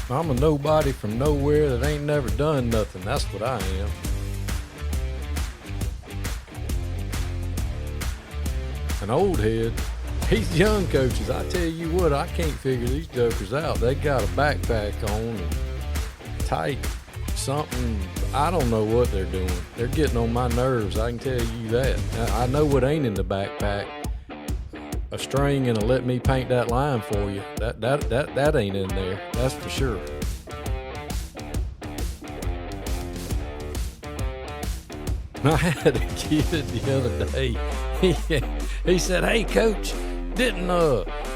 I'm a nobody from nowhere that ain't never done nothing. That's what I am. An old head. These young coaches, I tell you what, I can't figure these jokers out. They got a backpack on and tight something. I don't know what they're doing. They're getting on my nerves. I can tell you that. I know what ain't in the backpack. A string and a let me paint that line for you. That ain't in there. That's for sure. I had a kid the other day. He said, "Hey, Coach, didn't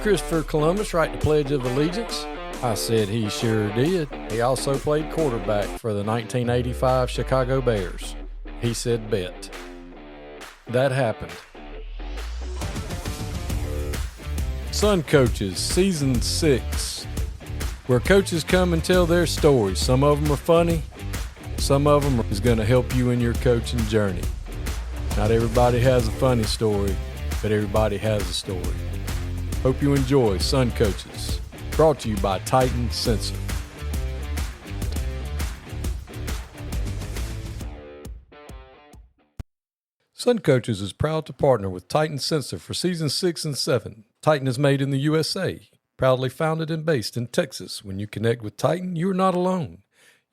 Christopher Columbus write the Pledge of Allegiance?" I said, "He sure did. He also played quarterback for the 1985 Chicago Bears." He said, "Bet." That happened. Sun Coaches, Season 6, where coaches come and tell their stories. Some of them are funny. Some of them is going to help you in your coaching journey. Not everybody has a funny story, but everybody has a story. Hope you enjoy Sun Coaches, brought to you by Titan Sensor. Sun Coaches is proud to partner with Titan Sensor for Season 6 and 7. Titan is made in the USA, proudly founded and based in Texas. When you connect with Titan, you are not alone.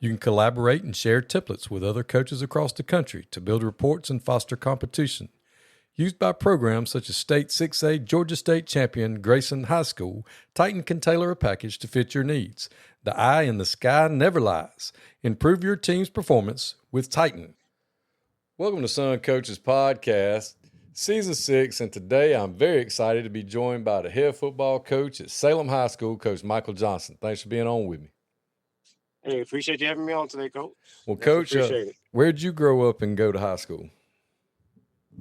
You can collaborate and share templates with other coaches across the country to build reports and foster competition. Used by programs such as State 6A, Georgia State Champion, Grayson High School, Titan can tailor a package to fit your needs. The eye in the sky never lies. Improve your team's performance with Titan. Welcome to Sun Coaches Podcast, Season 6, and today I'm very excited to be joined by the head football coach at Salem High School, Coach Michael Johnson. Thanks for being on with me. Hey, appreciate you having me on today, Coach. Well, Coach, where'd you grow up and go to high school?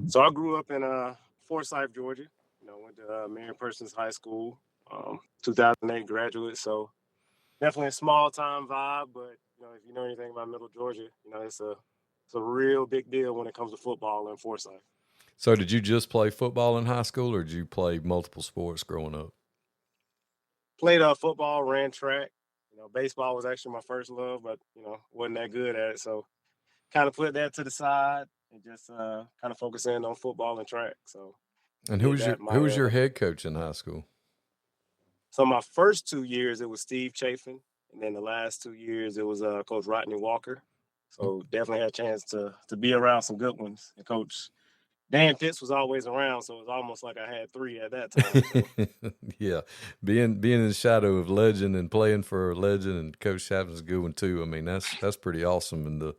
So I grew up in Forsyth, Georgia. Went to Marion Persons High School, 2008 graduate. So definitely a small time vibe, but if you know anything about Middle Georgia, it's a real big deal when it comes to football in Forsyth. So did you just play football in high school, or did you play multiple sports growing up? Played football, ran track. Baseball was actually my first love, but wasn't that good at it. So kind of put that to the side and just kind of focus in on football and track. So. And who was your head coach in high school? So my first 2 years it was Steve Chafin, and then the last 2 years it was Coach Rodney Walker. So definitely had a chance to be around some good ones. And Coach Dan Pitts was always around, so it was almost like I had three at that time. So. Yeah, being in the shadow of legend and playing for a legend, and Coach Chafin's a good one too. I mean, that's pretty awesome. And the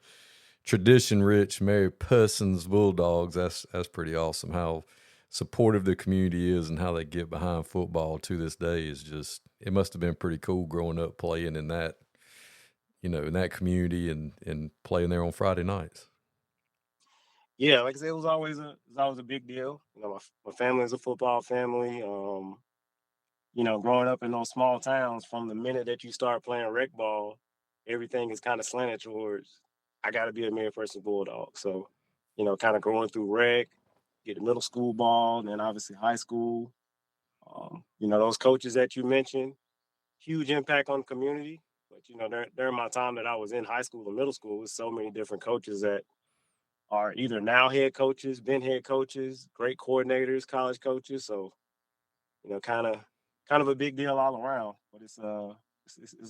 tradition-rich Mary Persons Bulldogs, that's pretty awesome. How supportive the community is and how they get behind football to this day is just, it must have been pretty cool growing up playing in that, in that community and playing there on Friday nights. Yeah, like I said, it was always a big deal. My family is a football family. Growing up in those small towns, from the minute that you start playing rec ball, everything is kind of slanted towards, I got to be a Marion Persons Bulldog. So, kind of growing through rec, get middle school ball, and then obviously high school. Those coaches that you mentioned, huge impact on the community. But, during my time that I was in high school and middle school, with so many different coaches that are either now head coaches, been head coaches, great coordinators, college coaches. So, kind of a big deal all around. But it's a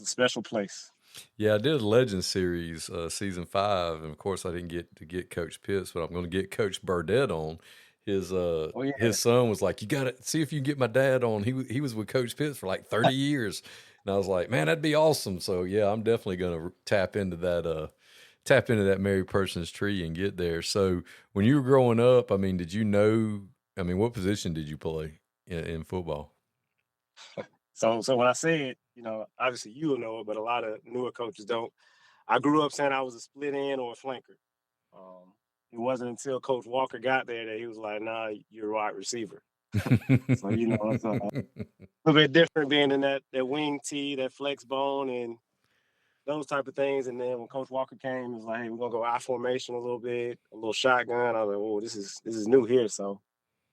special place. Yeah, I did a Legend Series, Season 5, and of course I didn't get to get Coach Pitts, but I'm going to get Coach Burdett on. His son was like, "You got to see if you can get my dad on." He was with Coach Pitts for like 30 years, and I was like, "Man, that'd be awesome." So yeah, I'm definitely going to tap into that Mary Persons tree and get there. So when you were growing up, I mean, what position did you play in football? So when I say it, obviously you'll know it, but a lot of newer coaches don't. I grew up saying I was a split end or a flanker. It wasn't until Coach Walker got there that he was like, "Nah, you're a wide receiver." So, it's a little bit different being in that wing tee, that flex bone, and those type of things. And then when Coach Walker came, he was like, "Hey, we're gonna go I formation a little bit, a little shotgun." I was like, "Oh, this is new here." So,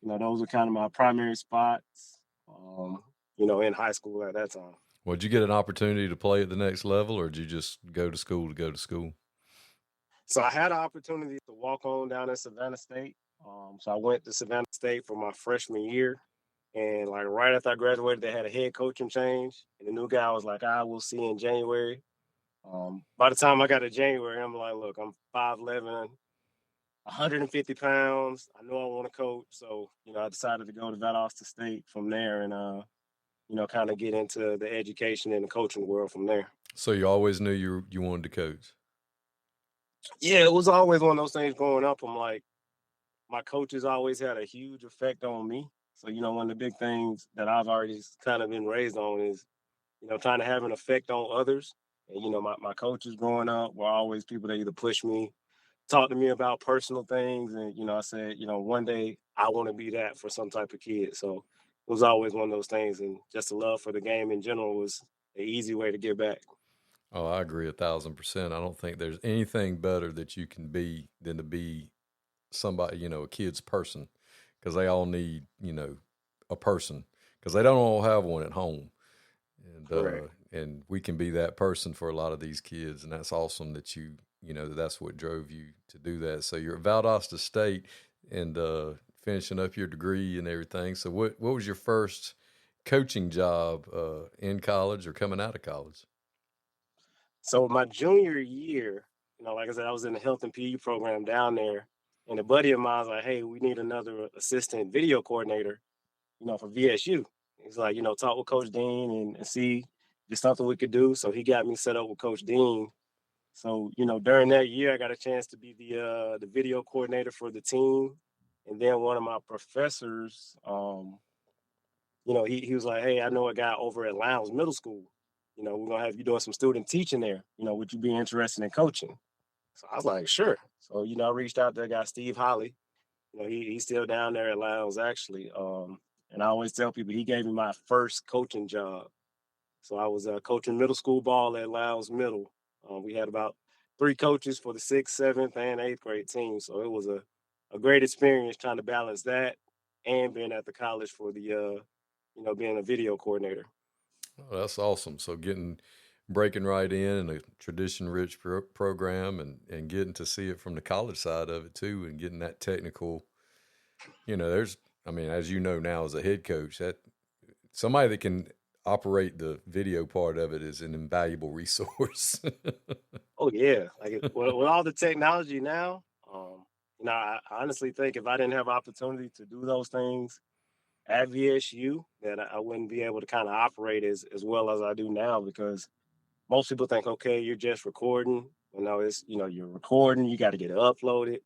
those are kind of my primary spots, in high school at that time. Well, did you get an opportunity to play at the next level, or did you just go to school to go to school? So I had an opportunity to walk on down in Savannah State. So I went to Savannah State for my freshman year. And like right after I graduated, they had a head coaching change. And the new guy was like, we'll see you in January. By the time I got to January, I'm like, look, I'm 5'11", 150 pounds. I know I want to coach. So, I decided to go to Valdosta State from there and, kind of get into the education and the coaching world from there. So you always knew you wanted to coach? Yeah, it was always one of those things growing up. I'm like, my coaches always had a huge effect on me. So, one of the big things that I've already kind of been raised on is, trying to have an effect on others. And, my coaches growing up were always people that either push me, talk to me about personal things. And, I said, one day I want to be that for some type of kid. So it was always one of those things. And just the love for the game in general was an easy way to give back. Oh, I agree 1,000%. I don't think there's anything better that you can be than to be somebody, a kid's person, because they all need, a person, because they don't all have one at home. And we can be that person for a lot of these kids. And that's awesome that that's what drove you to do that. So you're at Valdosta State and finishing up your degree and everything. So what was your first coaching job in college or coming out of college? So my junior year, like I said, I was in the health and PE program down there. And a buddy of mine was like, hey, we need another assistant video coordinator, for VSU. He's like, talk with Coach Dean and see if it's something we could do. So he got me set up with Coach Dean. So, during that year, I got a chance to be the video coordinator for the team. And then one of my professors, he was like, hey, I know a guy over at Lowndes Middle School. We're going to have you doing some student teaching there. Would you be interested in coaching? So I was like, sure. So, I reached out to that guy, Steve Holly. He's still down there at Lowndes, actually. And I always tell people he gave me my first coaching job. So I was coaching middle school ball at Lowndes Middle. We had about 3 coaches for the 6th, 7th, and 8th grade team. So it was a great experience trying to balance that and being at the college for the, being a video coordinator. Oh, that's awesome. So breaking right in a tradition-rich program and getting to see it from the college side of it too, and getting that technical, as you know now as a head coach, that somebody that can operate the video part of it is an invaluable resource. Oh yeah, like with all the technology now, I honestly think if I didn't have opportunity to do those things at VSU, that I wouldn't be able to kind of operate as well as I do now, because most people think, okay, you're just recording. No, it's, you're recording, you got to get it uploaded.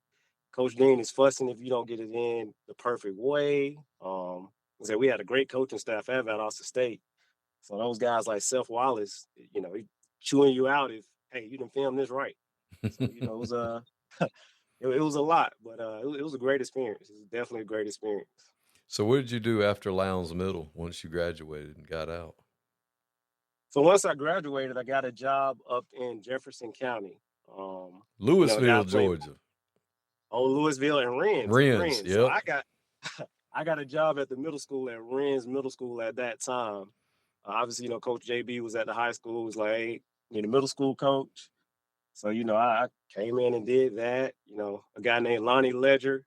Coach Dean is fussing if you don't get it in the perfect way. So we had a great coaching staff at Valdosta State. So those guys like Seth Wallace, he chewing you out if, hey, you didn't film this right. So, it was it was a lot, but it was a great experience. It was definitely a great experience. So what did you do after Lowndes Middle once you graduated and got out? So once I graduated, I got a job up in Jefferson County. Louisville, Georgia. Oh, Louisville and Rennes. Rennes, yeah. So I got a job at the middle school at Rennes Middle School at that time. Obviously, Coach JB was at the high school. He was like, hey, you're the middle school coach. So, I came in and did that. A guy named Lonnie Ledger,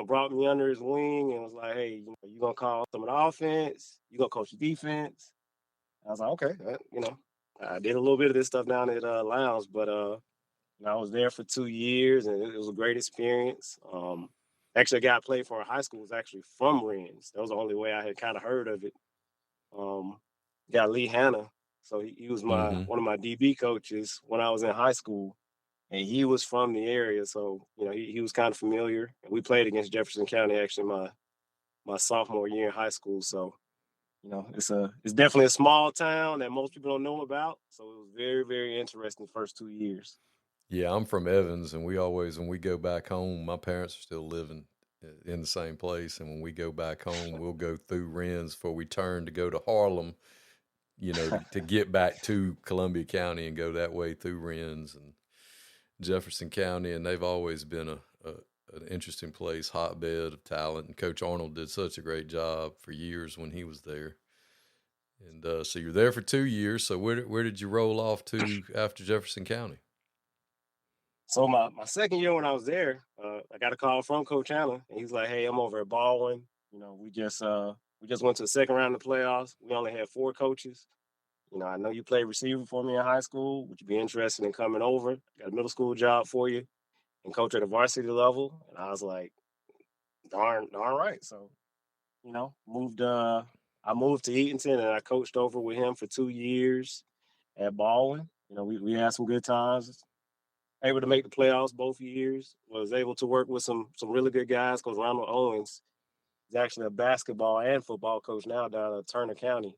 brought me under his wing and was like, hey, you're going to call some of the offense. You're going to coach the defense. I was like, okay, I did a little bit of this stuff down at Lowndes, but I was there for 2 years and it was a great experience. Actually, a guy I played for in high school was actually from Rennes. That was the only way I had kind of heard of it. Got Lee Hanna. So he was one of my DB coaches when I was in high school, and he was from the area. So, he was kind of familiar. And we played against Jefferson County actually my sophomore year in high school. So, it's definitely a small town that most people don't know about. So it was very, very interesting the first 2 years. Yeah, I'm from Evans, and when we go back home, my parents are still living in the same place. And when we go back home, we'll go through Rennes before we turn to go to Harlem, to get back to Columbia County and go that way through Rennes and Jefferson County. And they've always been an interesting place, hotbed of talent. And Coach Arnold did such a great job for years when he was there. And so you're there for 2 years. So where did you roll off to after Jefferson County? So my second year when I was there, I got a call from Coach Allen, and he's like, "Hey, I'm over at Baldwin. We just went to the second round of the playoffs. We only had 4 coaches. I know you played receiver for me in high school. Would you be interested in coming over? Got a middle school job for you and coach at the varsity level." And I was like, darn right. So, moved I moved to Eatonton and I coached over with him for 2 years at Baldwin. We had some good times. Able to make the playoffs both years. Was able to work with some really good guys because Ronald Owens is actually a basketball and football coach now down at Turner County.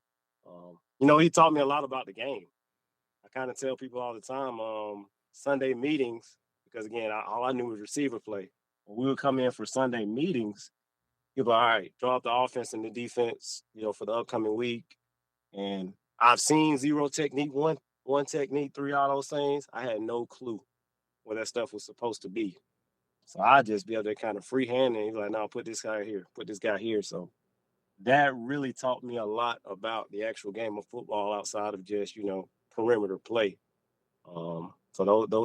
He taught me a lot about the game. I kind of tell people all the time, Sunday meetings, because again, all I knew was receiver play. When we would come in for Sunday meetings, he'd be like, all right, draw up the offense and the defense, for the upcoming week. And I've seen zero technique, one technique, three all those things. I had no clue what that stuff was supposed to be. So I just be able to kind of freehand and he's like, no, put this guy here, put this guy here. So that really taught me a lot about the actual game of football outside of just, perimeter play. So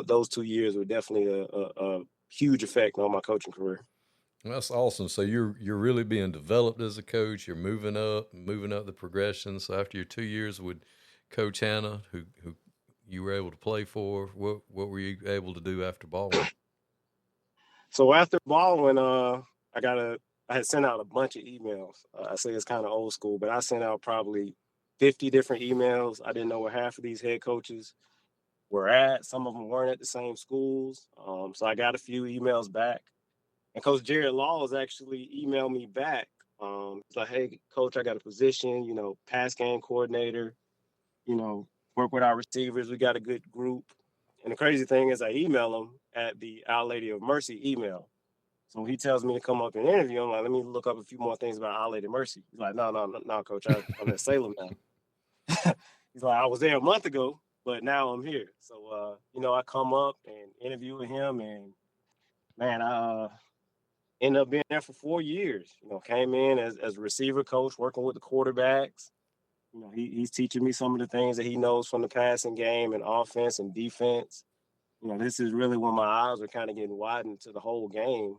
those 2 years were definitely a huge effect on my coaching career. That's awesome. So you're really being developed as a coach. You're moving up the progression. So after your 2 years with Coach Hannah, who you were able to play for, what were you able to do after Baldwin? So after Baldwin, I had sent out a bunch of emails. I say it's kind of old school, but I sent out probably 50 different emails. I didn't know where half of these head coaches were at. Some of them weren't at the same schools. So I got a few emails back. And Coach Jared Laws actually emailed me back. He's like, hey, Coach, I got a position, pass game coordinator, work with our receivers. We got a good group. And the crazy thing is I email him at the Our Lady of Mercy email. So he tells me to come up and interview. I'm like, let me look up a few more things about Our Lady of Mercy. He's like, no, Coach, I'm at Salem now. He's like, I was there a month ago, but now I'm here. So, I come up and interview with him, and man, I ended up being there for 4 years. Came in as a receiver coach, working with the quarterbacks. He's teaching me some of the things that he knows from the passing game and offense and defense. This is really when my eyes are kind of getting widened to the whole game.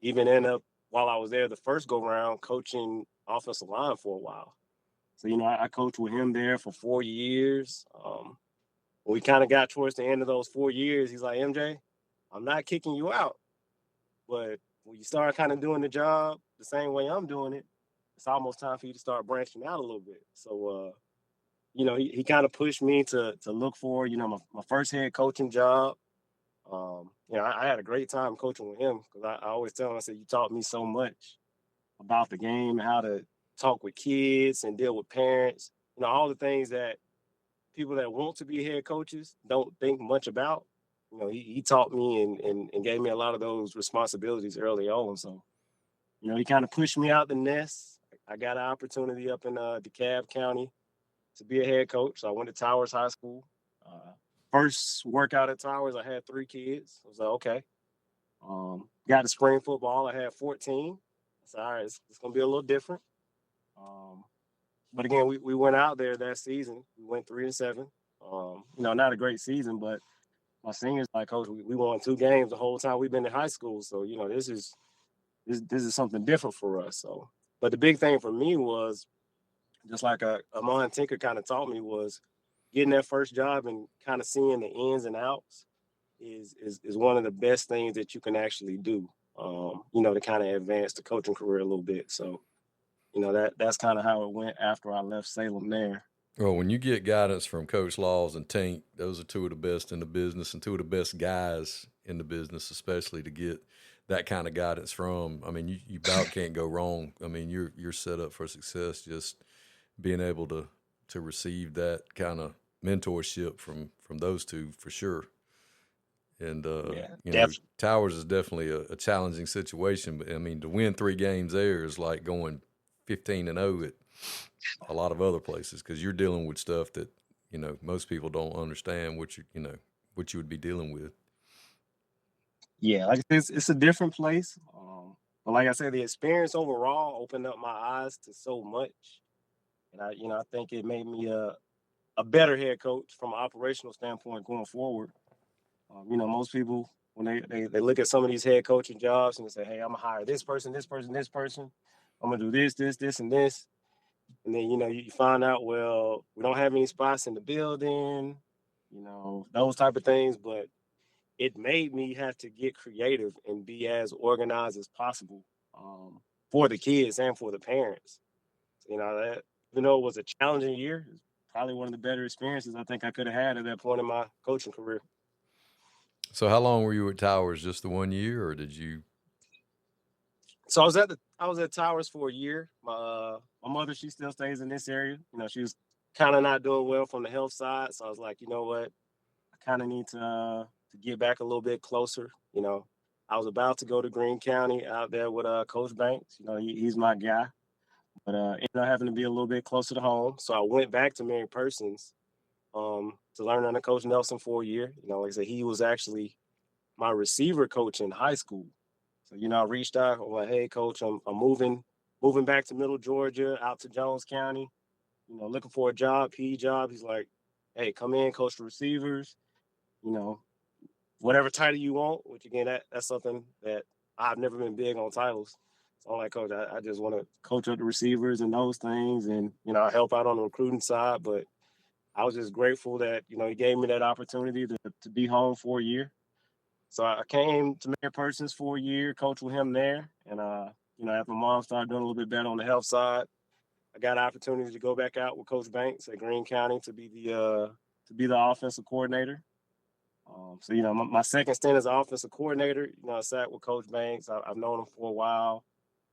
Even while I was there the first go round, coaching offensive line for a while. So, I coached with him there for 4 years. When we kind of got towards the end of those 4 years, he's like, MJ, I'm not kicking you out. But when you start kind of doing the job the same way I'm doing it, it's almost time for you to start branching out a little bit. So, he kind of pushed me to look for, my first head coaching job. I had a great time coaching with him because I always tell him, I said, you taught me so much about the game, how to talk with kids and deal with parents, all the things that people that want to be head coaches don't think much about. He taught me and gave me a lot of those responsibilities early on. So, he kind of pushed me out the nest. I got an opportunity up in DeKalb County to be a head coach. So I went to Towers High School. First workout at Towers, I had 3 kids. I was like, okay. Got to spring football. I had 14. I said, all right, it's going to be a little different. But again, we went out there that season. We went 3-7. Not a great season, but my seniors like, Coach, we won 2 games the whole time we've been in high school. So, this is something different for us. So, but the big thing for me was, just like Amon Tinker kind of taught me, was getting that first job and kind of seeing the ins and outs is one of the best things that you can actually do, to kind of advance the coaching career a little bit. So, that's kind of how it went after I left Salem there. Well, when you get guidance from Coach Laws and Tink, those are 2 of the best in the business and 2 of the best guys in the business, especially to get that kind of guidance from. I mean, you about can't go wrong. I mean, you're set up for success just being able to receive that kind of mentorship from those 2 for sure. And Towers is definitely a challenging situation, but I mean, to win 3 games there is like going 15-0 at a lot of other places because you're dealing with stuff that most people don't understand what you would be dealing with. Yeah, like it's a different place. But like I said, the experience overall opened up my eyes to so much. And I think it made me a better head coach from an operational standpoint going forward. Most people when they look at some of these head coaching jobs and they say, "Hey, I'm gonna hire this person, this person, this person. I'm gonna do this, and this." And then you find out, well, we don't have any spots in the building, those type of things. But it made me have to get creative and be as organized as possible for the kids and for the parents. That even though it was a challenging year, it's probably one of the better experiences I think I could have had at that point in my coaching career. So how long were you at Towers? Just the 1 year, or did you? So I was at Towers for a year. My mother, she still stays in this area. She was kind of not doing well from the health side, so I was like, you know what, I kind of need to get back a little bit closer. I was about to go to Greene County out there with Coach Banks. He's my guy, but ended up having to be a little bit closer to home. So I went back to Mary Persons to learn under Coach Nelson for a year. Like I said, he was actually my receiver coach in high school. So I reached out. I'm like, hey, Coach, I'm moving back to Middle Georgia, out to Jones County. Looking for a job, PE job. He's like, hey, come in, coach the receivers. Whatever title you want. Which again, that's something that I've never been big on titles. So I'm like, Coach, I just want to coach up the receivers and those things, and I help out on the recruiting side. But I was just grateful that he gave me that opportunity to be home for a year. So I came to Mary Persons for a year, coached with him there, and after my mom started doing a little bit better on the health side, I got an opportunity to go back out with Coach Banks at Greene County to be the offensive coordinator. So my second stint as offensive coordinator, I sat with Coach Banks. I've known him for a while,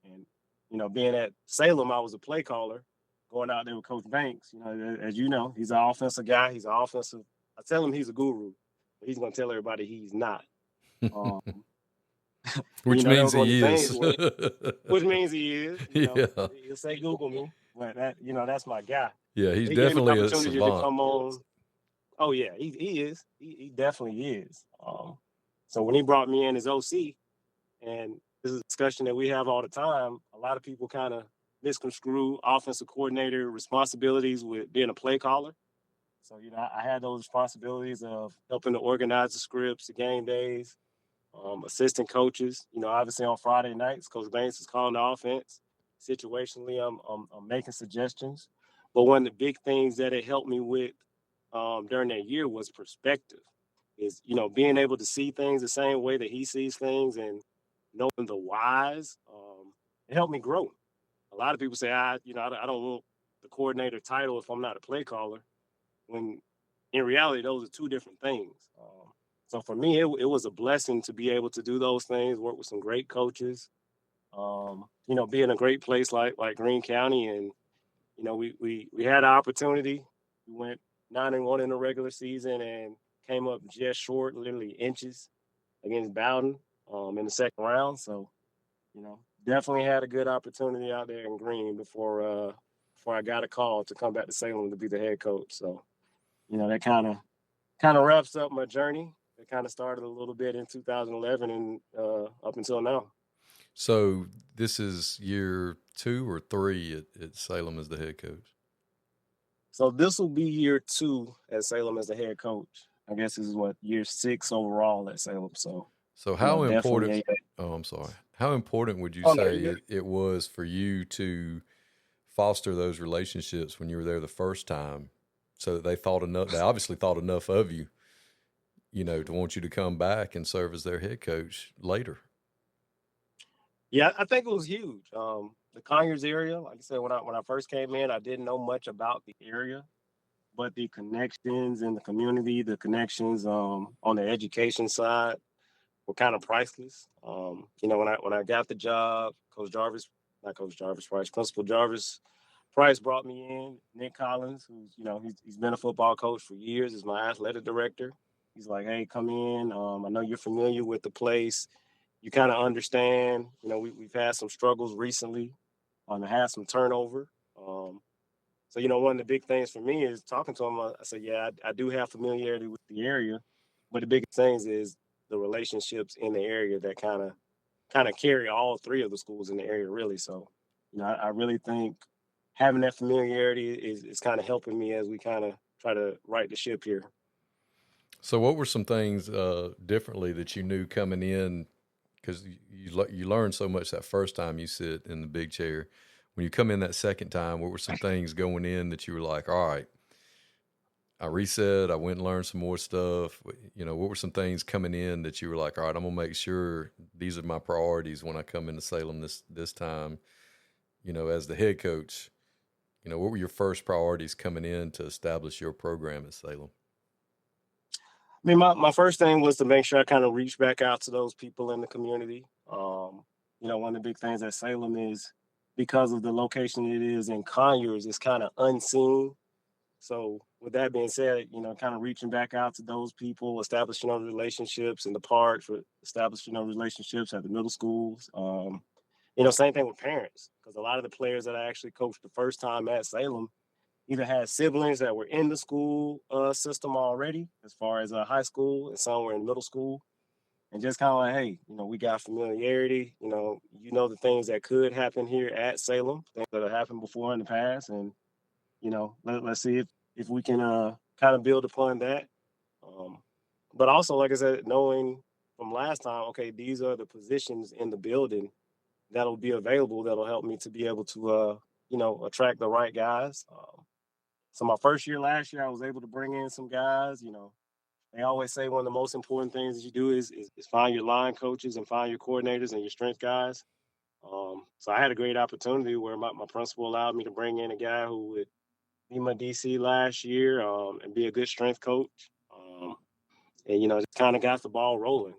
and being at Salem, I was a play caller, going out there with Coach Banks. As you know, he's an offensive guy. He's an offensive. I tell him he's a guru, but he's going to tell everybody he's not. Which means he is. Which means he is. Yeah. He'll say Google me, but that's my guy. Yeah, he's definitely a savant. To come on. Oh yeah, he is. He definitely is. So when he brought me in as OC, and this is a discussion that we have all the time, a lot of people kind of misconstrue offensive coordinator responsibilities with being a play caller. So I had those responsibilities of helping to organize the scripts, the game days, assistant coaches. Obviously on Friday nights, Coach Banks is calling the offense. Situationally, I'm making suggestions. But one of the big things that it helped me with during that year was perspective. Is being able to see things the same way that he sees things and knowing the whys. It helped me grow. A lot of people say I don't want the coordinator title if I'm not a play caller. When in reality, those are two different things. So for me, it was a blessing to be able to do those things, work with some great coaches, be in a great place like Greene County. And, we had an opportunity. We went 9-1 in the regular season and came up just short, literally inches against Bowden in the second round. So, definitely had a good opportunity out there in Greene before I got a call to come back to Salem to be the head coach. So, that kind of wraps up my journey. It kind of started a little bit in 2011 and up until now. So this is year 2 or 3 at Salem as the head coach? So this will be year 2 at Salem as the head coach. I guess this is year 6 overall at Salem. So how important? Oh, I'm sorry. How important would you say it was for you to foster those relationships when you were there the first time, so that they obviously thought enough of you, to want you to come back and serve as their head coach later? Yeah, I think it was huge. The Conyers area, like I said, when I first came in, I didn't know much about the area, but the connections in the community, the connections on the education side were kind of priceless. When I got the job, Principal Jarvis Price brought me in. Nick Collins, who's he's been a football coach for years, is my athletic director. He's like, hey, come in. I know you're familiar with the place. You kind of understand. We've had some struggles recently, and had some turnover. So one of the big things for me is talking to him. I said, yeah, I do have familiarity with the area, but the biggest things is the relationships in the area that kind of carry all 3 of the schools in the area, really. So, I really think having that familiarity is kind of helping me as we kind of try to right the ship here. So, what were some things differently that you knew coming in? Because you learned so much that first time you sit in the big chair. When you come in that second time, what were some things going in that you were like, all right, I reset, I went and learned some more stuff. What were some things coming in that you were like, all right, I'm gonna make sure these are my priorities when I come into Salem this time. As the head coach, what were your first priorities coming in to establish your program at Salem? I mean, my first thing was to make sure I kind of reach back out to those people in the community. One of the big things at Salem is because of the location it is in Conyers, it's kind of unseen. So with that being said, kind of reaching back out to those people, establishing those relationships in the parks, establishing those relationships at the middle schools. Same thing with parents, because a lot of the players that I actually coached the first time at Salem either had siblings that were in the school system already, as far as high school, and some were in middle school, and just kind of like, hey, we got familiarity. The things that could happen here at Salem, things that have happened before in the past, and let's see if we can kind of build upon that. But also, like I said, knowing from last time, okay, these are the positions in the building that'll be available that'll help me to be able to attract the right guys. So my first year last year, I was able to bring in some guys. They always say one of the most important things that you do is find your line coaches and find your coordinators and your strength guys. So I had a great opportunity where my principal allowed me to bring in a guy who would be my DC last year and be a good strength coach. And just kind of got the ball rolling.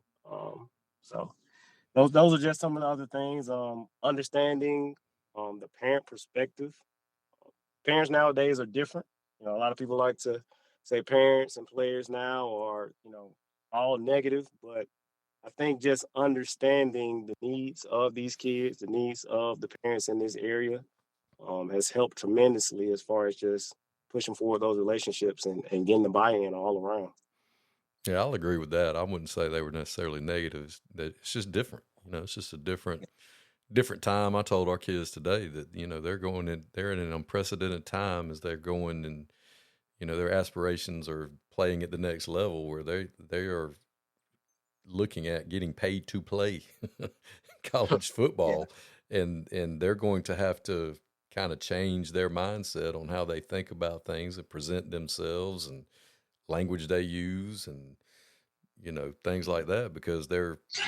So those are just some of the other things. Understanding the parent perspective. Parents nowadays are different. A lot of people like to say parents and players now are, all negative, but I think just understanding the needs of these kids, the needs of the parents in this area, has helped tremendously as far as just pushing forward those relationships and getting the buy-in all around. Yeah, I'll agree with that. I wouldn't say they were necessarily negatives. That it's just different. It's just a different time. I told our kids today that they're in an unprecedented time as they're going, and their aspirations are playing at the next level where they are looking at getting paid to play college football, and they're going to have to kind of change their mindset on how they think about things and present themselves and language they use and things like that, because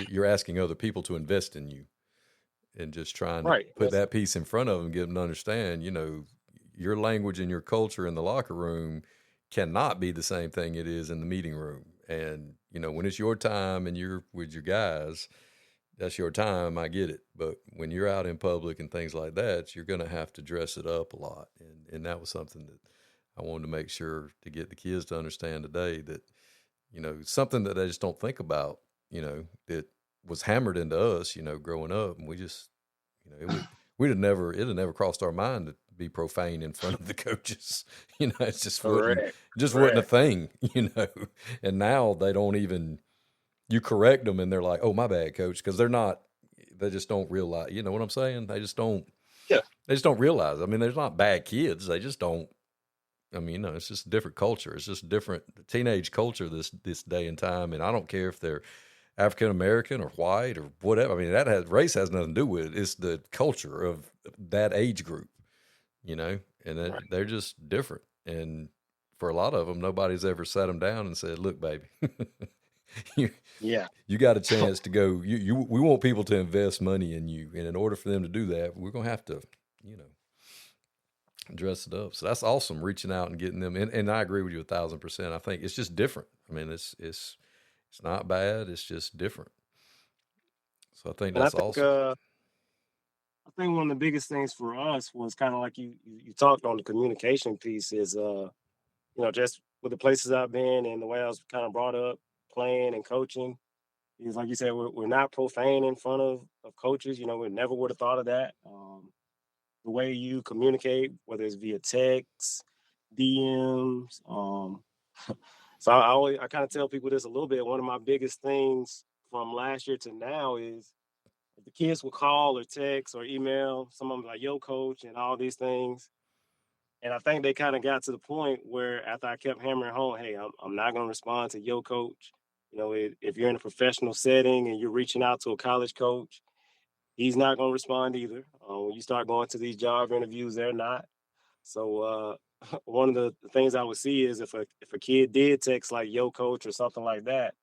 you're asking other people to invest in you and just trying to put that piece in front of them, get them to understand, your language and your culture in the locker room cannot be the same thing it is in the meeting room. And, when it's your time and you're with your guys, that's your time. I get it. But when you're out in public and things like that, you're going to have to dress it up a lot. And that was something that I wanted to make sure to get the kids to understand today, that, something that they just don't think about, that was hammered into us, growing up. And we just, it'd have never crossed our mind to be profane in front of the coaches. It's just wasn't a thing, and now they don't even, you correct them and they're like, oh, my bad, coach. Cause they just don't realize, you know what I'm saying? They just don't realize. I mean, there's not bad kids. They just don't. I mean, it's just a different culture. It's just different teenage culture this day and time. And I don't care if they're African American or white or whatever. I mean, race has nothing to do with it. It's the culture of that age group, and they're just different. And for a lot of them, nobody's ever sat them down and said, "Look, baby, you got a chance to go. We want people to invest money in you, and in order for them to do that, we're gonna have to, dress it up." So that's awesome, reaching out and getting them. And I agree with you 1,000%. I think it's just different. I mean, it's not bad. It's just different. So I think that's awesome. I think one of the biggest things for us was kind of like you talked on the communication piece is, just with the places I've been and the way I was kind of brought up playing and coaching is, like you said, we're not profane in front of coaches. We never would have thought of that. The way you communicate, whether it's via text, DMs. So I kind of tell people this a little bit. One of my biggest things from last year to now is if the kids will call or text or email, some of them like, yo, coach, and all these things. And I think they kind of got to the point where after I kept hammering home, hey, I'm not going to respond to your coach. If you're in a professional setting and you're reaching out to a college coach, he's not going to respond either. When you start going to these job interviews, they're not. So one of the things I would see is if a kid did text like yo coach or something like that,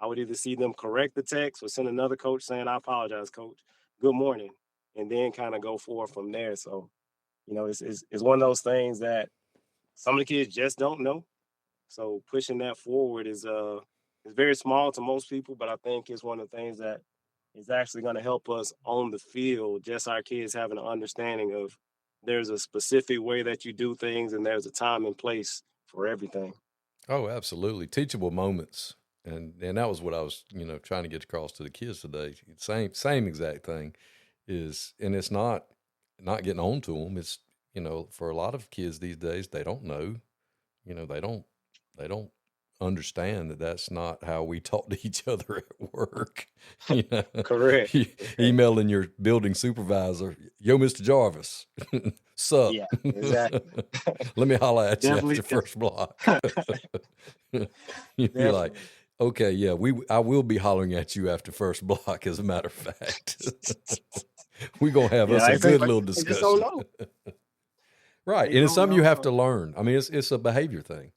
I would either see them correct the text or send another coach saying, I apologize, coach. Good morning. And then kind of go forward from there. So, it's one of those things that some of the kids just don't know. So pushing that forward is very small to most people, but I think it's one of the things that is actually going to help us on the field. Just our kids having an understanding of there's a specific way that you do things and there's a time and place for everything. Oh, absolutely. Teachable moments. And that was what I was, trying to get across to the kids today. Same exact thing and it's not getting on to them. It's, for a lot of kids these days, they don't know, they don't understand that that's not how we talk to each other at work. Correct. Emailing your building supervisor, yo, Mr. Jarvis, sup? Yeah, exactly. Let me holler at you Definitely. after first block. You're like, okay, yeah, I will be hollering at you after first block. As a matter of fact, we're gonna have us a good little discussion. Just don't know. Right, and it's something you have to learn. I mean, it's a behavior thing,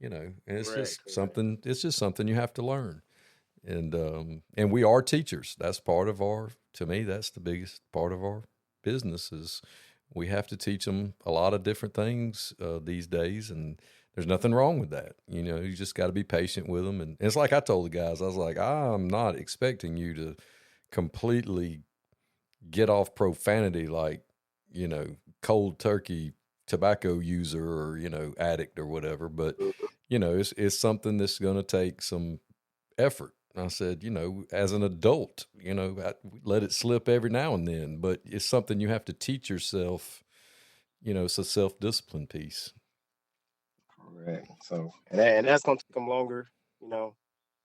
and it's just something. It's just something you have to learn, and we are teachers. That's part of to me, that's the biggest part of our business is we have to teach them a lot of different things these days, and there's nothing wrong with that. You just got to be patient with them. And it's like I told the guys, I was like, I'm not expecting you to completely get off profanity like, cold turkey tobacco user or, addict or whatever. But, it's something that's going to take some effort. I said, as an adult, I let it slip every now and then, but it's something you have to teach yourself. It's a self-discipline piece. Correct. So, and that's going to take them longer. It's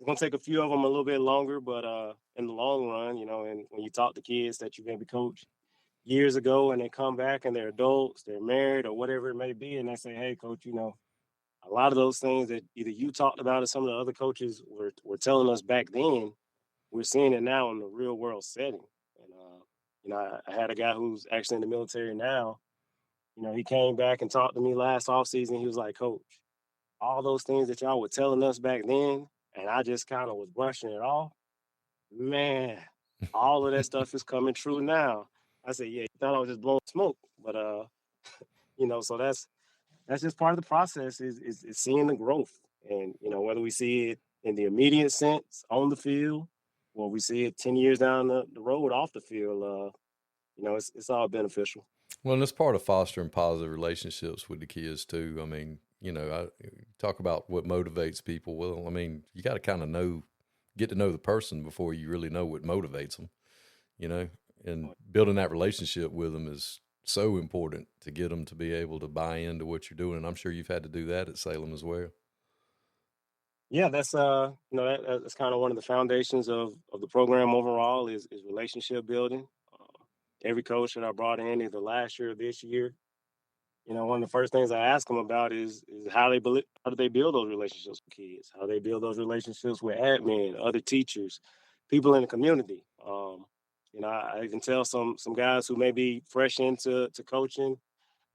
going to take a few of them a little bit longer, but in the long run, and when you talk to kids that you've maybe coached years ago and they come back and they're adults, they're married or whatever it may be, and they say, hey, coach, a lot of those things that either you talked about or some of the other coaches were telling us back then, we're seeing it now in the real world setting. And, I had a guy who's actually in the military now. He came back and talked to me last offseason. He was like, coach, all those things that y'all were telling us back then, and I just kind of was brushing it off. Man, all of that stuff is coming true now. I said, yeah, you thought I was just blowing smoke. But, so that's just part of the process is seeing the growth. And, whether we see it in the immediate sense on the field or we see it 10 years down the road off the field, it's all beneficial. Well, and it's part of fostering positive relationships with the kids too. I mean, I talk about what motivates people. Well, I mean, you got to kind of get to know the person before you really know what motivates them, and building that relationship with them is so important to get them to be able to buy into what you're doing. And I'm sure you've had to do that at Salem as well. Yeah, that's that's kind of one of the foundations of the program overall is relationship building. Every coach that I brought in either last year or this year, one of the first things I ask them about is how do they build those relationships with kids, how they build those relationships with admin, other teachers, people in the community. I can tell some guys who may be fresh into coaching,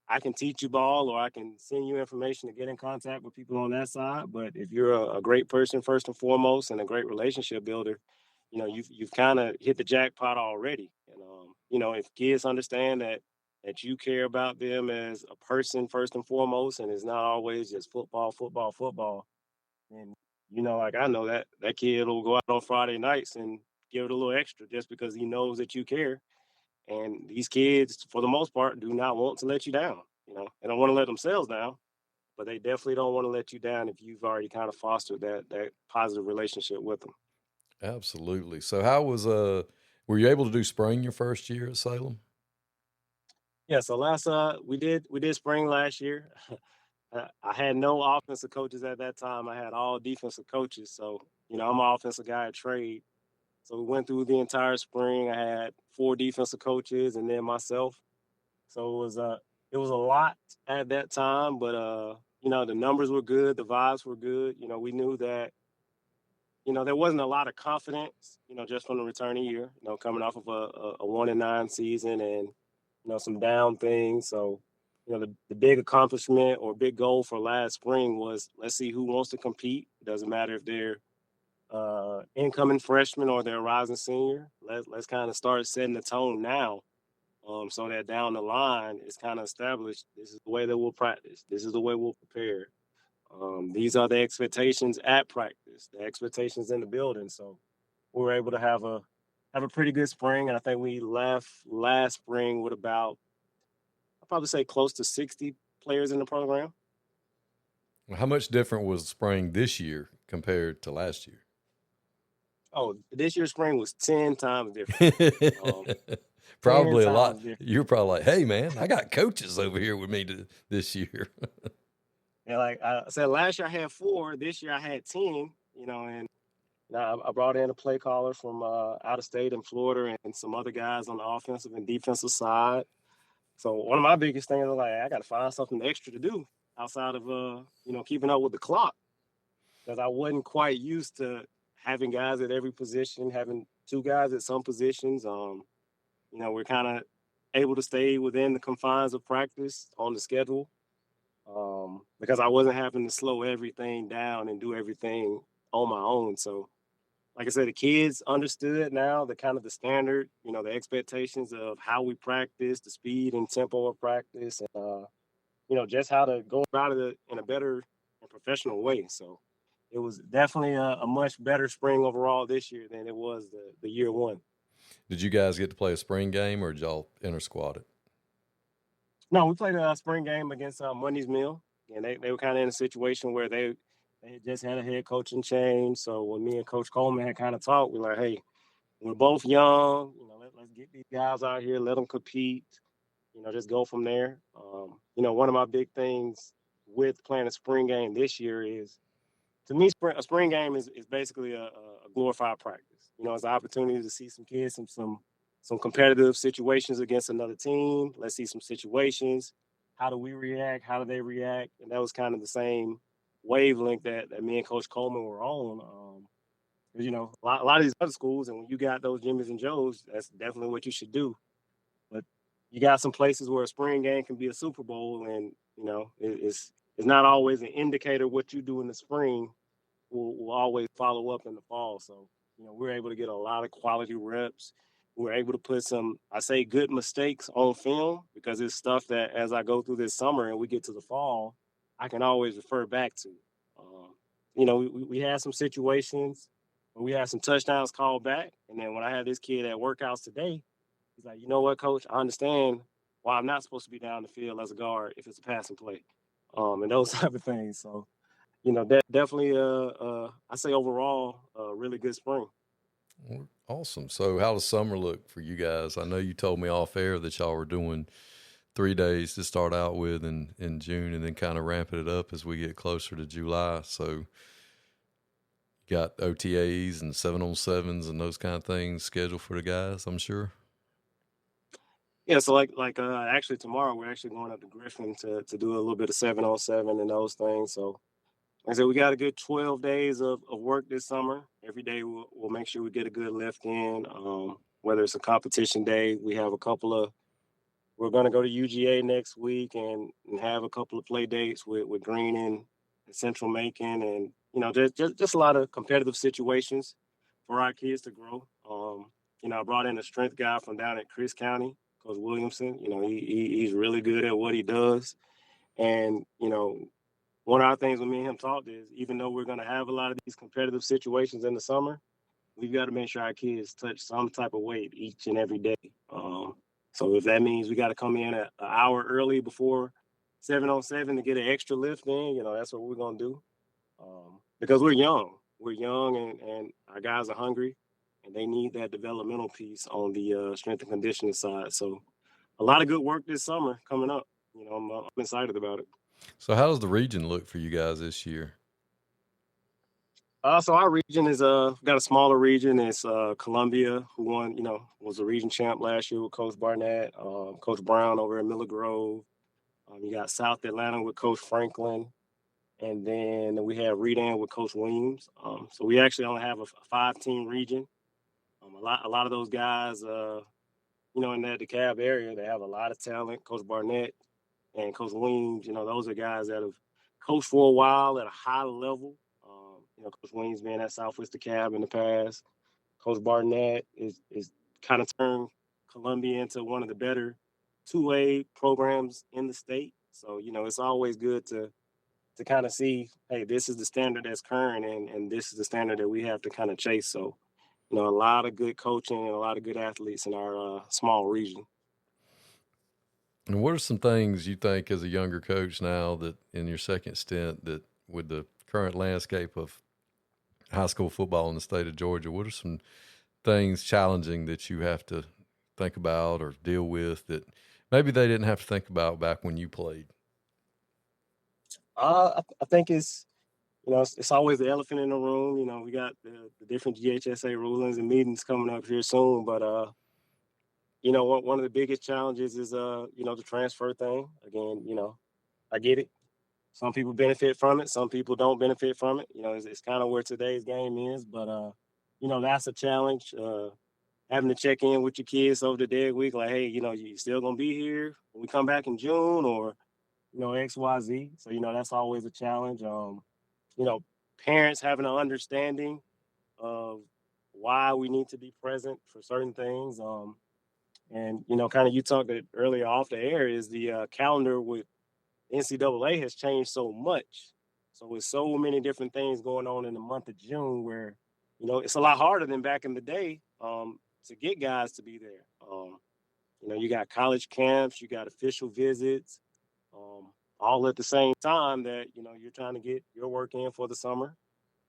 I can teach you ball or I can send you information to get in contact with people on that side. But if you're a great person first and foremost and a great relationship builder, you've kind of hit the jackpot already. And if kids understand that you care about them as a person first and foremost, and it's not always just football, football, football, then like I know that kid will go out on Friday nights and give it a little extra just because he knows that you care. And these kids, for the most part, do not want to let you down. They don't want to let themselves down, but they definitely don't want to let you down if you've already kind of fostered that positive relationship with them. Absolutely. So how was were you able to do spring your first year at Salem? Yeah, so we did spring last year. I had no offensive coaches at that time. I had all defensive coaches. So, I'm an offensive guy at trade. So we went through the entire spring. I had 4 defensive coaches and then myself. So it it was a lot at that time, but the numbers were good, the vibes were good. We knew that there wasn't a lot of confidence, just from the returning year, coming off of a 1-9 season and some down things. So the big accomplishment or big goal for last spring was, let's see who wants to compete. It doesn't matter if they're incoming freshman or they're a rising senior. Let's kind of start setting the tone now, so that down the line it's kind of established. This is the way that we'll practice. This is the way we'll prepare. These are the expectations at practice, the expectations in the building. So we were able to have a pretty good spring, and I think we left last spring with about, I'd probably say, close to 60 players in the program. How much different was spring this year compared to last year? Oh, this year's spring was 10 times different. Probably a lot. Different. You're probably like, hey, man, I got coaches over here with me this year. Yeah, like I said, last year I had 4. This year I had 10, and I brought in a play caller from out of state in Florida and some other guys on the offensive and defensive side. So one of my biggest things was, like, I got to find something extra to do outside of, keeping up with the clock, because I wasn't quite used to having guys at every position, having 2 guys at some positions. We're kind of able to stay within the confines of practice on the schedule, because I wasn't having to slow everything down and do everything on my own. So, like I said, the kids understood now the kind of the standard, the expectations of how we practice, the speed and tempo of practice, and just how to go about it in a better and professional way. So it was definitely a much better spring overall this year than it was the year one. Did you guys get to play a spring game, or did y'all inter-squad it? No, we played a spring game against Money's Mill, and they were kind of in a situation where they had just had a head coaching change. So when me and Coach Coleman had kind of talked, we were like, hey, we're both young. Let's get these guys out here, let them compete. Just go from there. One of my big things with playing a spring game this year is, to me, a spring game is basically a glorified practice. It's an opportunity to see some kids, some competitive situations against another team. Let's see some situations. How do we react? How do they react? And that was kind of the same wavelength that me and Coach Coleman were on. A lot of these other schools, and when you got those Jimmys and Joes, that's definitely what you should do. But you got some places where a spring game can be a Super Bowl, and it's not always an indicator. What you do in the spring will always follow up in the fall. So we're able to get a lot of quality reps. We're able to put some, I say, good mistakes on film, because it's stuff that as I go through this summer and we get to the fall, I can always refer back to. We had some situations where we had some touchdowns called back. And then when I had this kid at workouts today, he's like, you know what, Coach, I understand why I'm not supposed to be down the field as a guard if it's a passing play, and those type of things. So, definitely, I say overall, a really good spring. Awesome. So how does summer look for you guys? I know you told me off air that y'all were doing 3 days to start out with in June, and then kind of ramping it up as we get closer to July. So you got OTAs and 7-on-7s and those kind of things scheduled for the guys, I'm sure. Yeah, so actually tomorrow we're actually going up to Griffin to do a little bit of 7-on-7 and those things. So like I said, we got a good 12 days of work this summer. Every day we'll make sure we get a good lift in. Whether it's a competition day, we're going to go to UGA next week and have a couple of play dates with Green and Central Macon, and just a lot of competitive situations for our kids to grow. I brought in a strength guy from down at Chris County, Coach Williamson. He's really good at what he does, and one of our things when me and him talked is, even though we're going to have a lot of these competitive situations in the summer, we've got to make sure our kids touch some type of weight each and every day. So if that means we got to come in an hour early before 7-on-7 to get an extra lift in, that's what we're going to do. Because we're young. We're young, and our guys are hungry, and they need that developmental piece on the strength and conditioning side. So a lot of good work this summer coming up. I'm excited about it. So how does the region look for you guys this year? So our region is got a smaller region. It's Columbia, who was a region champ last year with Coach Barnett, Coach Brown over at Miller Grove. You got South Atlanta with Coach Franklin, and then we have Redan with Coach Williams. So we actually only have a five-team region. A lot of those guys, in that DeKalb area, they have a lot of talent. Coach Barnett and Coach Williams, those are guys that have coached for a while at a high level. Coach Williams being at Southwest DeKalb in the past. Coach Barnett is kind of turned Columbia into one of the better two-way programs in the state. So, it's always good to kind of see, hey, this is the standard that's current, and this is the standard that we have to kind of chase. So, a lot of good coaching and a lot of good athletes in our small region. And what are some things you think as a younger coach now that in your second stint that with the current landscape of high school football in the state of Georgia, what are some things challenging that you have to think about or deal with that maybe they didn't have to think about back when you played? I think it's always the elephant in the room. We got the different GHSA rulings and meetings coming up here soon, but one of the biggest challenges is the transfer thing. Again, I get it. Some people benefit from it. Some people don't benefit from it. It's kind of where today's game is, but that's a challenge. Having to check in with your kids over the dead week, like, hey, you still gonna be here when we come back in June, or X, Y, Z. So that's always a challenge. Parents having an understanding of why we need to be present for certain things. And kind of you talked earlier off the air is the calendar with NCAA has changed so much. So with so many different things going on in the month of June, where it's a lot harder than back in the day to get guys to be there. You got college camps, you got official visits, all at the same time that you're trying to get your work in for the summer,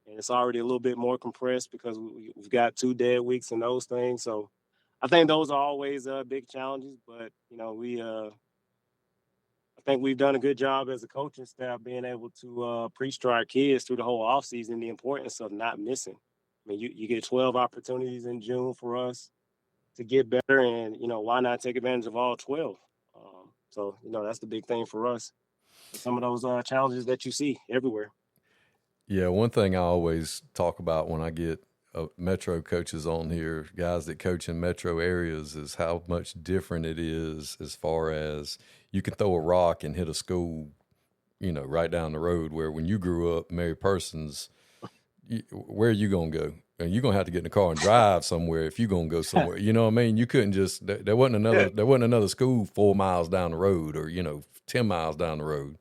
and it's already a little bit more compressed because we've got 2 dead weeks and those things. So I think those are always big challenges, but I think we've done a good job as a coaching staff being able to preach to our kids through the whole offseason the importance of not missing. I mean, you get 12 opportunities in June for us to get better, and why not take advantage of all 12? So that's the big thing for us. Some of those challenges that you see everywhere. Yeah, one thing I always talk about when I get metro coaches on here, guys that coach in metro areas, is how much different it is as far as you can throw a rock and hit a school, right down the road, where when you grew up, Mary Persons, where are you going to go? And you're going to have to get in the car and drive somewhere if you're going to go somewhere. You know what I mean? You couldn't just, there wasn't another school 4 miles down the road or, 10 miles down the road,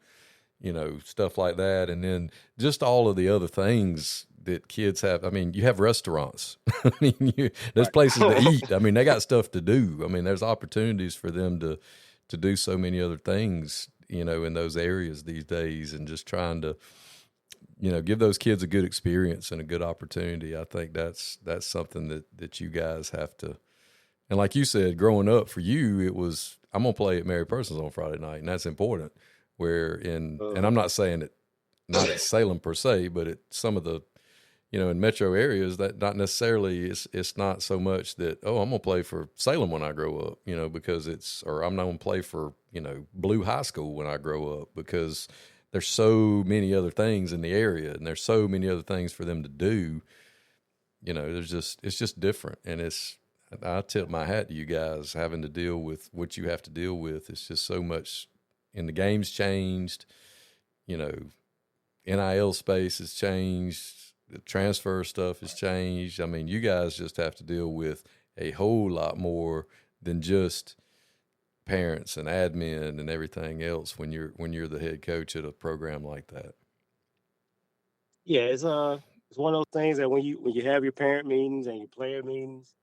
stuff like that. And then just all of the other things that kids have. I mean, you have restaurants. I mean, there's places to eat. I mean, they got stuff to do. I mean, there's opportunities for them to do so many other things, in those areas these days, and just trying to, give those kids a good experience and a good opportunity. I think that's something that you guys have to. And like you said, growing up for you, it was, I'm going to play at Mary Persons on Friday night, and that's important. And I'm not saying it, not at Salem per se, but at some of the, in metro areas, that not necessarily, it's not so much that, oh, I'm going to play for Salem when I grow up, because or I'm not going to play for, Blue High School when I grow up, because there's so many other things in the area and there's so many other things for them to do. It's just different. And I tip my hat to you guys having to deal with what you have to deal with. It's just so much, and the game's changed, NIL space has changed. The transfer stuff has changed. I mean, you guys just have to deal with a whole lot more than just parents and admin and everything else when you're the head coach at a program like that. Yeah, it's one of those things that when you have your parent meetings and your player meetings,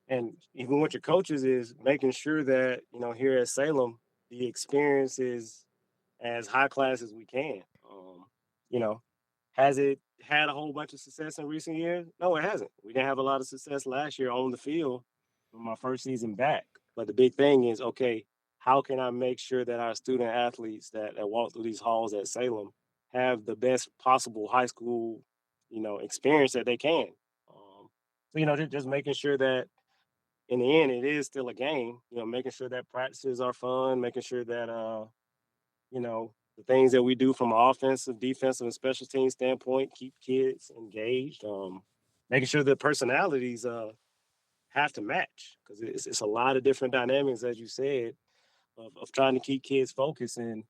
and even with your coaches, is making sure that here at Salem the experience is as high class as we can. You know, has it had a whole bunch of success in recent years? No, it hasn't. We didn't have a lot of success last year on the field in my first season back. But the big thing is, okay, how can I make sure that our student athletes that walk through these halls at Salem have the best possible high school, experience that they can? So, just making sure that in the end, it is still a game, making sure that practices are fun, making sure that, the things that we do from an offensive, defensive, and special team standpoint, keep kids engaged, making sure that personalities have to match because it's a lot of different dynamics, as you said, of trying to keep kids focused. And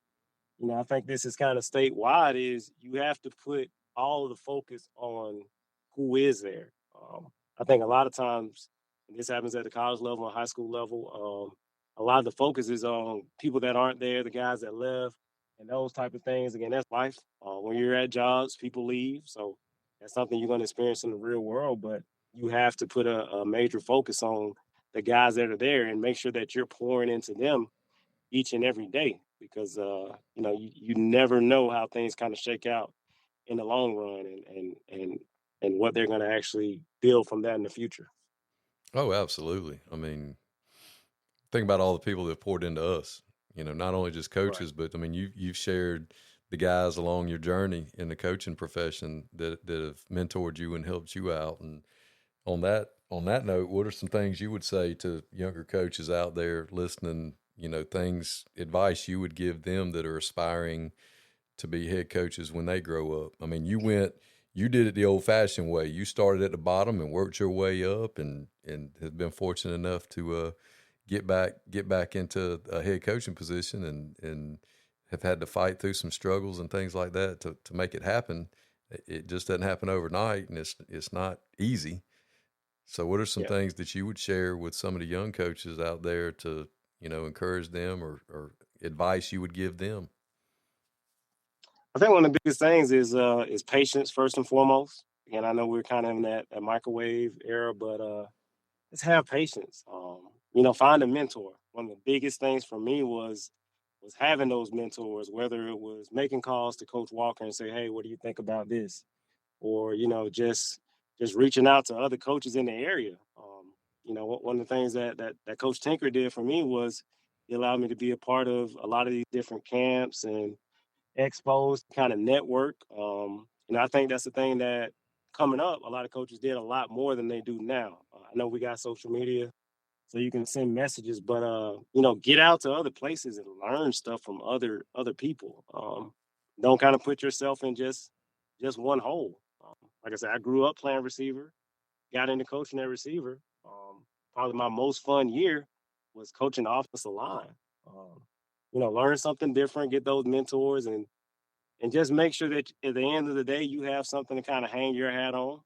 I think this is kind of statewide is you have to put all of the focus on who is there. I think a lot of times, and this happens at the college level and high school level, a lot of the focus is on people that aren't there, the guys that left, and those type of things. Again, that's life. When you're at jobs, people leave. So that's something you're going to experience in the real world. But you have to put a major focus on the guys that are there and make sure that you're pouring into them each and every day because you never know how things kind of shake out in the long run and what they're going to actually build from that in the future. Oh, absolutely. I mean, think about all the people that poured into us. Not only just coaches, Right. but I mean, you've shared the guys along your journey in the coaching profession that have mentored you and helped you out. And on that note, what are some things you would say to younger coaches out there listening? Advice you would give them that are aspiring to be head coaches when they grow up. I mean, you did it the old fashioned way. You started at the bottom and worked your way up and have been fortunate enough to get back into a head coaching position and have had to fight through some struggles and things like that to make it happen. It just doesn't happen overnight, and it's not easy. So what are some Yeah. things that you would share with some of the young coaches out there to, encourage them or advice you would give them? I think one of the biggest things is patience first and foremost. Again, I know we're kind of in that microwave era, but let's have patience. Find a mentor. One of the biggest things for me was having those mentors, whether it was making calls to Coach Walker and say, "Hey, what do you think about this?" Or just reaching out to other coaches in the area. One of the things that Coach Tinker did for me was he allowed me to be a part of a lot of these different camps and expos, kind of network. I think that's the thing that coming up, a lot of coaches did a lot more than they do now. I know we got social media, so you can send messages, but get out to other places and learn stuff from other people. Don't kind of put yourself in just one hole. Like I said, I grew up playing receiver, got into coaching at receiver. Probably my most fun year was coaching the offensive line. Learn something different, get those mentors, and just make sure that at the end of the day, you have something to kind of hang your hat on.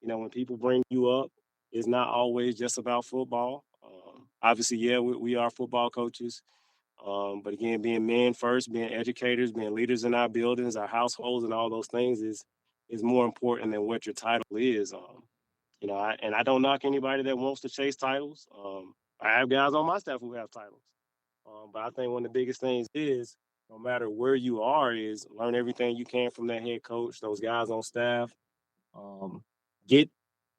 When people bring you up, it's not always just about football. Obviously, yeah, we are football coaches. But again, being men first, being educators, being leaders in our buildings, our households, and all those things is more important than what your title is. I don't knock anybody that wants to chase titles. I have guys on my staff who have titles. But I think one of the biggest things is no matter where you are, is learn everything you can from that head coach, those guys on staff. Um, get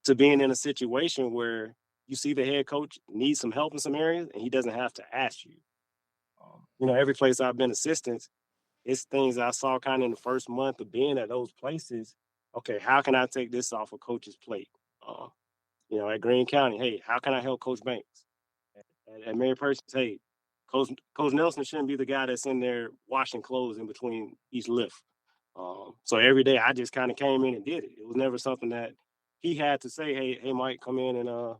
to being in a situation where you see the head coach needs some help in some areas and he doesn't have to ask you. Every place I've been assistant, it's things I saw kind of in the first month of being at those places. Okay, how can I take this off a coach's plate? Uh, at Greene County, hey, how can I help Coach Banks? At Mary Persons, hey, Coach Nelson shouldn't be the guy that's in there washing clothes in between each lift. So every day I just kind of came in and did it. It was never something that he had to say, hey, Mike, come in and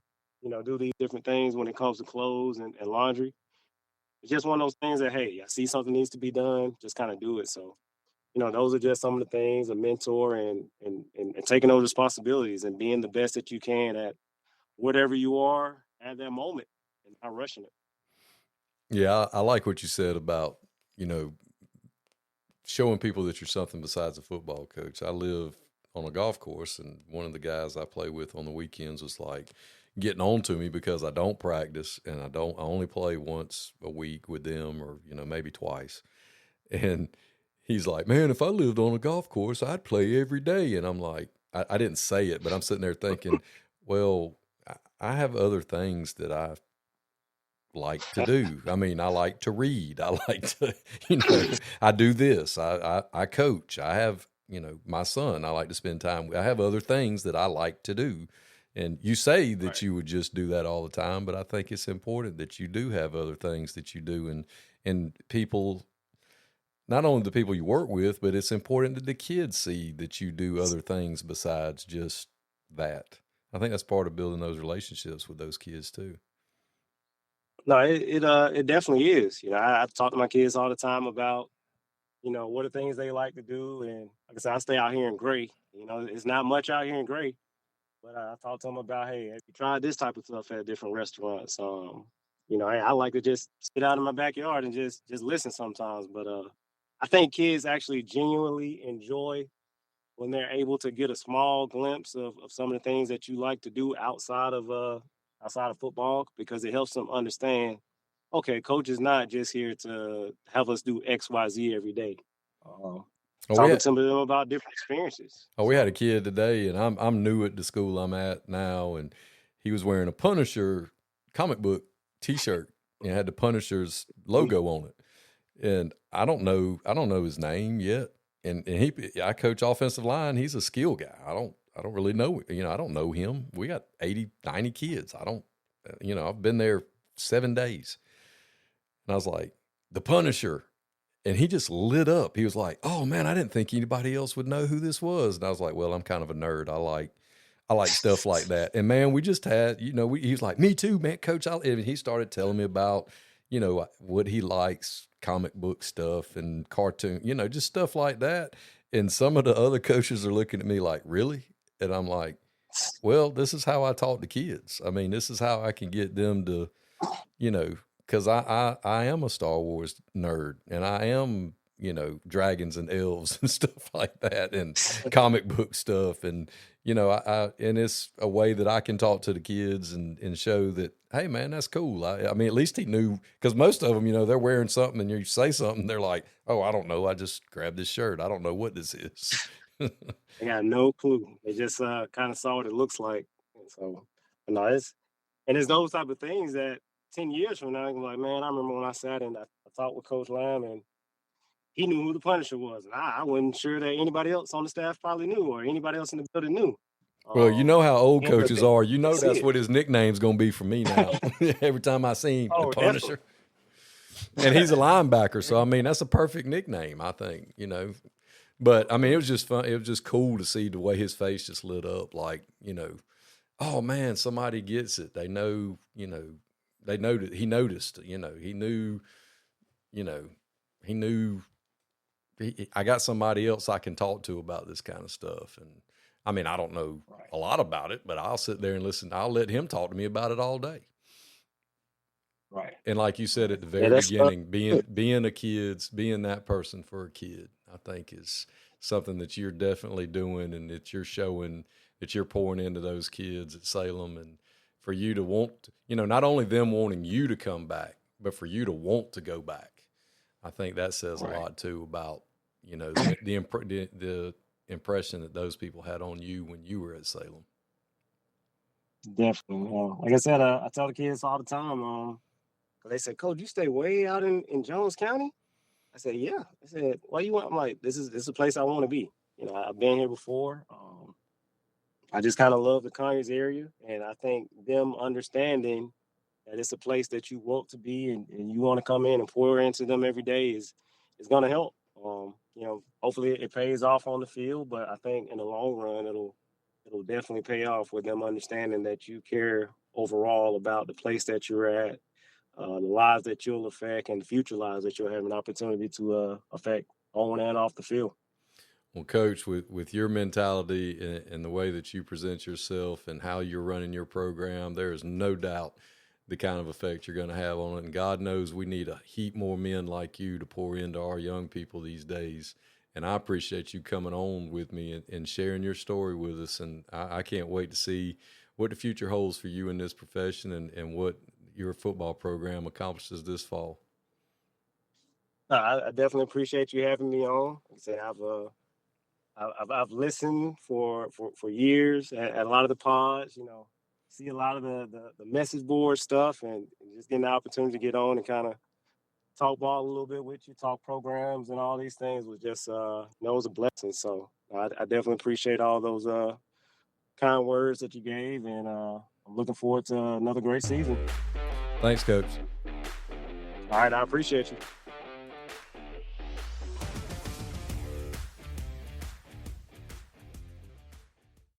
do these different things when it comes to clothes and laundry. It's just one of those things that, hey, I see something needs to be done, just kind of do it. So, those are just some of the things, a mentor and taking those responsibilities and being the best that you can at whatever you are at that moment and not rushing it. Yeah, I like what you said about, showing people that you're something besides a football coach. I live on a golf course, and one of the guys I play with on the weekends was like getting on to me because I don't practice and I only play once a week with them or, maybe twice. And he's like, man, if I lived on a golf course, I'd play every day. And I'm like, I didn't say it, but I'm sitting there thinking, well, I have other things that I like to do. I mean, I like to read. I like to, I do this. I coach. I have, my son. I like to spend time. I have other things that I like to do. And you say that Right. you would just do that all the time, but I think it's important that you do have other things that you do, and people not only the people you work with, but it's important that the kids see that you do other things besides just that. I think that's part of building those relationships with those kids too. No, it definitely is. I talk to my kids all the time about, what are things they like to do. And like I said, I stay out here in Gray. It's not much out here in Gray, but I talk to them about, hey, have you tried this type of stuff at different restaurants? I like to just sit out in my backyard and just listen sometimes. But I think kids actually genuinely enjoy when they're able to get a small glimpse of some of the things that you like to do outside of football, because it helps them understand, okay, coach is not just here to have us do XYZ every day. Talking to them about different experiences. We had a kid today, and I'm new at the school I'm at now, and he was wearing a Punisher comic book T-shirt and had the Punisher's logo on it. And I don't know his name yet. And I coach offensive line. He's a skill guy. I don't really know. I don't know him. We got 80, 90 kids. I've been there 7 days. And I was like, the Punisher. And he just lit up. He was like, oh man, I didn't think anybody else would know who this was. And I was like, well, I'm kind of a nerd. I like stuff like that. And man, we just had, he was like, me too, man, coach. And he started telling me about, what he likes, comic book stuff and cartoon, just stuff like that. And some of the other coaches are looking at me like, really? And I'm like, well, this is how I talk to kids. I mean, this is how I can get them to, because I am a Star Wars nerd, and I am, dragons and elves and stuff like that, and comic book stuff. And, and it's a way that I can talk to the kids and show that, hey man, that's cool. I mean, at least he knew, because most of them, they're wearing something and you say something, they're like, oh, I don't know. I just grabbed this shirt. I don't know what this is. They got no clue. They just kind of saw what it looks like. And so, it's those type of things that 10 years from now, I'm like, man, I remember when I sat and I talked with Coach Lamb, and he knew who the Punisher was. And I wasn't sure that anybody else on the staff probably knew, or anybody else in the building knew. Well, you know how old coaches are. That's what his nickname's going to be for me now. Every time I see him, the Punisher. Definitely. And he's a linebacker, so, I mean, that's a perfect nickname, I think, But, I mean, it was just fun. It was just cool to see the way his face just lit up, like, oh, man, somebody gets it. They know, they know that he noticed, he knew, he knew I got somebody else I can talk to about this kind of stuff. And I mean, I don't know a lot about it, but I'll sit there and listen. I'll let him talk to me about it all day. Right. And like you said at the very beginning, being that person for a kid, I think is something that you're definitely doing, and that you're showing that you're pouring into those kids at Salem. And for you to want, not only them wanting you to come back, but for you to want to go back. I think that says a lot too about, the impression that those people had on you when you were at Salem. Definitely. Like I said, I tell the kids all the time, they said, Coach, you stay way out in Jones County? I said, yeah. I said, why you want? I'm like, this is a place I want to be. I've been here before. I just kind of love the Conyers area, and I think them understanding that it's a place that you want to be, and you want to come in and pour into them every day is going to help. Hopefully it pays off on the field, but I think in the long run it'll definitely pay off with them understanding that you care overall about the place that you're at, the lives that you'll affect, and the future lives that you'll have an opportunity to affect on and off the field. Well, Coach, with your mentality and the way that you present yourself and how you're running your program, there is no doubt the kind of effect you're going to have on it. And God knows we need a heap more men like you to pour into our young people these days. And I appreciate you coming on with me and sharing your story with us. And I can't wait to see what the future holds for you in this profession and what your football program accomplishes this fall. I definitely appreciate you having me on. Like I said, I've listened for years at a lot of the pods, see a lot of the message board stuff, and just getting the opportunity to get on and kind of talk ball a little bit with you, talk programs and all these things was just, it was a blessing. So I definitely appreciate all those kind words that you gave, and I'm looking forward to another great season. Thanks, Coach. All right, I appreciate you.